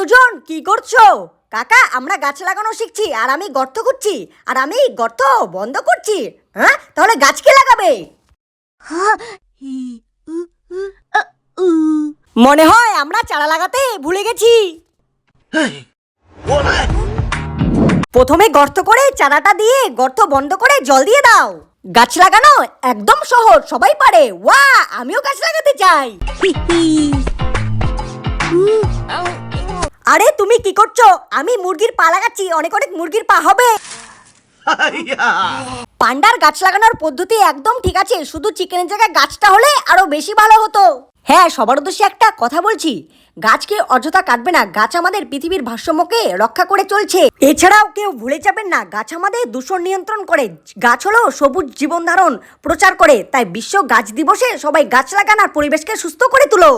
দুজন কি করছো? কাকা, আমরা গাছ লাগানো শিখছি আর আমি গর্ত খুঁড়ছি আর আমি গর্ত বন্ধ করছি। হ্যাঁ, তাহলে গাছ কে লাগাবে? মনে হয় আমরা চারা লাগাতে ভুলে গেছি। প্রথমে গর্ত করে চারাটা দিয়ে গর্ত বন্ধ করে জল দিয়ে দাও। গাছ লাগানো একদম সহজ, সবাই পারে। ওয়া, আমিও গাছ লাগাতে চাই। আরে তুমি কি করছো? আমি মুরগির পা লাগাচ্ছি, অনেক অনেক মুরগির পা হবে। পান্ডার গাছ লাগানোর পদ্ধতি একদম ঠিক আছে, শুধু চিকেনের জায়গায় গাছটা হলে আরো বেশি ভালো হতো। হ্যাঁ, সবার উদ্দেশ্যে একটা কথা বলছি, গাছকে অযথা কাটবে না। গাছ আমাদের পৃথিবীর ভারসাম্যকে রক্ষা করে চলছে। এছাড়াও কেউ ভুলে যাবেন না, গাছ আমাদের দূষণ নিয়ন্ত্রণ করে। গাছ হলো সবুজ জীবন ধারণ প্রচার করে। তাই বিশ্ব গাছ দিবসে সবাই গাছ লাগান আর পরিবেশকে সুস্থ করে তুলো।